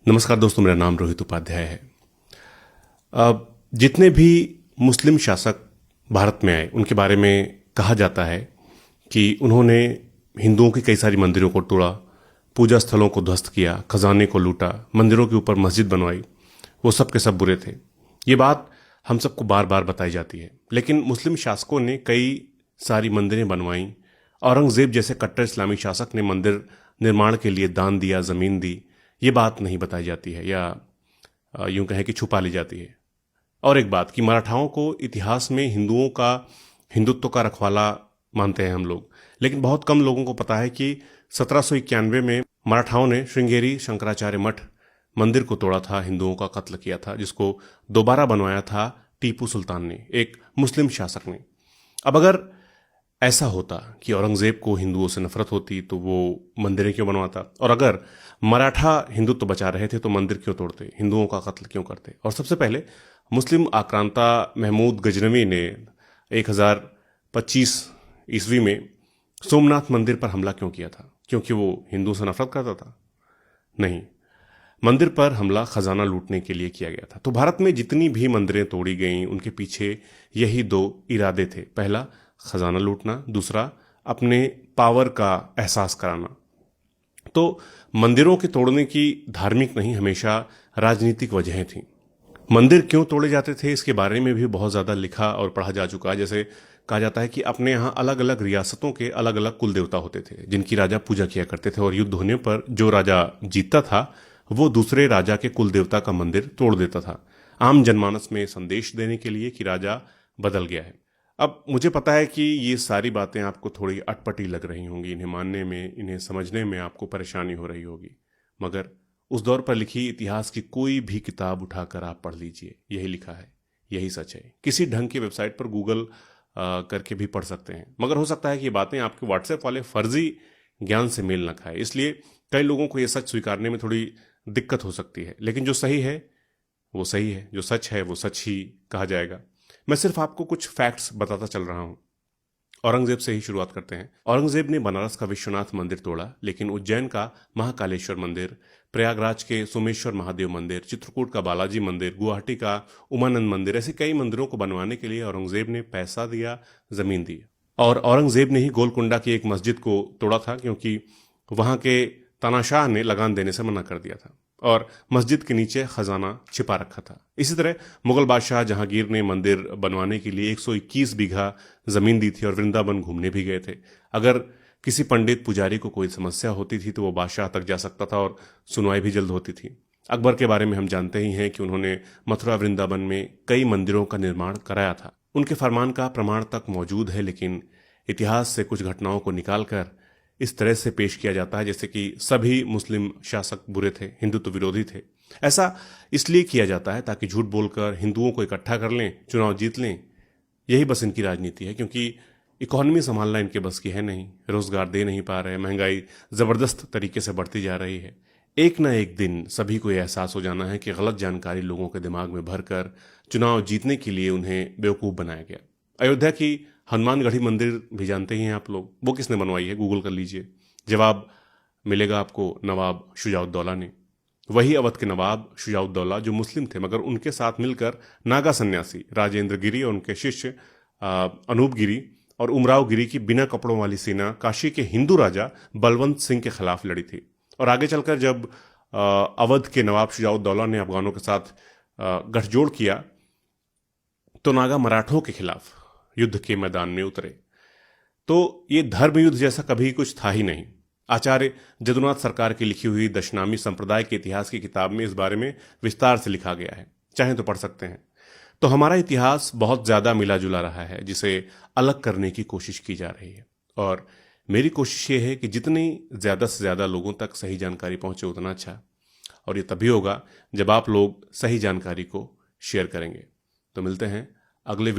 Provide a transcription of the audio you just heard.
नमस्कार दोस्तों, मेरा नाम रोहित उपाध्याय है। जितने भी मुस्लिम शासक भारत में आए उनके बारे में कहा जाता है कि उन्होंने हिंदुओं की कई सारी मंदिरों को तोड़ा, पूजा स्थलों को ध्वस्त किया, खजाने को लूटा, मंदिरों के ऊपर मस्जिद बनवाई। वो सब के सब बुरे थे। ये बात हम सबको बार बार बताई जाती है, लेकिन मुस्लिम शासकों ने कई सारी मंदिरें बनवाई। औरंगजेब जैसे कट्टर इस्लामी शासक ने मंदिर निर्माण के लिए दान दिया, जमीन दी। ये बात नहीं बताई जाती है, या यूं कहें कि छुपा ली जाती है। और एक बात कि मराठाओं को इतिहास में हिंदुत्व का रखवाला मानते हैं हम लोग, लेकिन बहुत कम लोगों को पता है कि 1791 में मराठाओं ने श्रृंगेरी शंकराचार्य मठ मंदिर को तोड़ा था, हिंदुओं का कत्ल किया था, जिसको दोबारा बनवाया था टीपू सुल्तान ने, एक मुस्लिम शासक ने। अब अगर ऐसा होता कि औरंगजेब को हिंदुओं से नफरत होती तो वो मंदिरें क्यों बनवाता, और अगर मराठा हिंदुत्व बचा रहे थे तो मंदिर क्यों तोड़ते, हिंदुओं का कत्ल क्यों करते। और सबसे पहले मुस्लिम आक्रांता महमूद गजनवी ने 1025 ईस्वी में सोमनाथ मंदिर पर हमला क्यों किया था? क्योंकि वो हिंदुओं से नफरत करता था? नहीं, मंदिर पर हमला खजाना लूटने के लिए किया गया था। तो भारत में जितनी भी मंदिरें तोड़ी गईं उनके पीछे यही दो इरादे थे। पहला, खजाना लूटना, दूसरा, अपने पावर का एहसास कराना। तो मंदिरों के तोड़ने की धार्मिक नहीं, हमेशा राजनीतिक वजहें थीं। मंदिर क्यों तोड़े जाते थे इसके बारे में भी बहुत ज्यादा लिखा और पढ़ा जा चुका है। जैसे कहा जाता है कि अपने यहाँ अलग अलग रियासतों के अलग अलग कुल देवता होते थे जिनकी राजा पूजा किया करते थे, और युद्ध होने पर जो राजा जीतता था वो दूसरे राजा के कुल देवता का मंदिर तोड़ देता था, आम जनमानस में संदेश देने के लिए कि राजा बदल गया है। अब मुझे पता है कि ये सारी बातें आपको थोड़ी अटपटी लग रही होंगी, इन्हें मानने में, इन्हें समझने में आपको परेशानी हो रही होगी, मगर उस दौर पर लिखी इतिहास की कोई भी किताब उठाकर आप पढ़ लीजिए, यही लिखा है, यही सच है। किसी ढंग की वेबसाइट पर गूगल करके भी पढ़ सकते हैं, मगर हो सकता है कि ये बातें आपके व्हाट्सएप वाले फर्जी ज्ञान से मेल न खाए, इसलिए कई लोगों को ये सच स्वीकारने में थोड़ी दिक्कत हो सकती है। लेकिन जो सही है वो सही है, जो सच है वो सच ही कहा जाएगा। मैं सिर्फ आपको कुछ फैक्ट्स बताता चल रहा हूं। औरंगजेब से ही शुरुआत करते हैं। औरंगजेब ने बनारस का विश्वनाथ मंदिर तोड़ा, लेकिन उज्जैन का महाकालेश्वर मंदिर, प्रयागराज के सोमेश्वर महादेव मंदिर, चित्रकूट का बालाजी मंदिर, गुवाहाटी का उमानंद मंदिर, ऐसे कई मंदिरों को बनवाने के लिए औरंगजेब ने पैसा दिया, जमीन दी। और औरंगजेब ने ही गोलकुंडा की एक मस्जिद को तोड़ा था, क्योंकि वहां के तानाशाह ने लगान देने से मना कर दिया था और मस्जिद के नीचे खजाना छिपा रखा था। इसी तरह मुगल बादशाह जहांगीर ने मंदिर बनवाने के लिए 121 बीघा जमीन दी थी और वृंदावन घूमने भी गए थे। अगर किसी पंडित पुजारी को कोई समस्या होती थी तो वो बादशाह तक जा सकता था और सुनवाई भी जल्द होती थी। अकबर के बारे में हम जानते ही हैं कि उन्होंने मथुरा वृंदावन में कई मंदिरों का निर्माण कराया था। उनके फरमान का प्रमाण तक मौजूद है, लेकिन इतिहास से कुछ घटनाओं को निकालकर इस तरह से पेश किया जाता है जैसे कि सभी मुस्लिम शासक बुरे थे, हिंदुत्व विरोधी थे। ऐसा इसलिए किया जाता है ताकि झूठ बोलकर हिंदुओं को इकट्ठा कर लें, चुनाव जीत लें। यही बस इनकी राजनीति है, क्योंकि इकोनॉमी संभालना इनके बस की है नहीं, रोजगार दे नहीं पा रहे, महंगाई जबरदस्त तरीके से बढ़ती जा रही है। एक ना एक दिन सभी को यह एहसास हो जाना है कि गलत जानकारी लोगों के दिमाग में भरकर चुनाव जीतने के लिए उन्हें बेवकूफ बनाया गया। अयोध्या की हनुमानगढ़ी मंदिर भी जानते ही हैं आप लोग, वो किसने बनवाई है? गूगल कर लीजिए, जवाब मिलेगा आपको, नवाब शुजाउद्दौला ने। वही अवध के नवाब शुजाउद्दौला जो मुस्लिम थे, मगर उनके साथ मिलकर नागा सन्यासी राजेंद्र गिरी और उनके शिष्य अनूप गिरी और उमराव गिरी की बिना कपड़ों वाली सेना काशी के हिंदू राजा बलवंत सिंह के खिलाफ लड़ी थी। और आगे चलकर जब अवध के नवाब शुजाउद्दौला ने अफगानों के साथ गठजोड़ किया तो नागा मराठों के खिलाफ युद्ध के मैदान में उतरे। तो ये धर्म युद्ध जैसा कभी कुछ था ही नहीं। आचार्य जदुनाथ सरकार की लिखी हुई दशनामी संप्रदाय के इतिहास की किताब में इस बारे में विस्तार से लिखा गया है, चाहे तो पढ़ सकते हैं। तो हमारा इतिहास बहुत ज्यादा मिला जुला रहा है, जिसे अलग करने की कोशिश की जा रही है। और मेरी कोशिश ये है कि जितनी ज्यादा से ज्यादा लोगों तक सही जानकारी पहुंचे उतना अच्छा। और ये तभी होगा जब आप लोग सही जानकारी को शेयर करेंगे। तो मिलते हैं अगले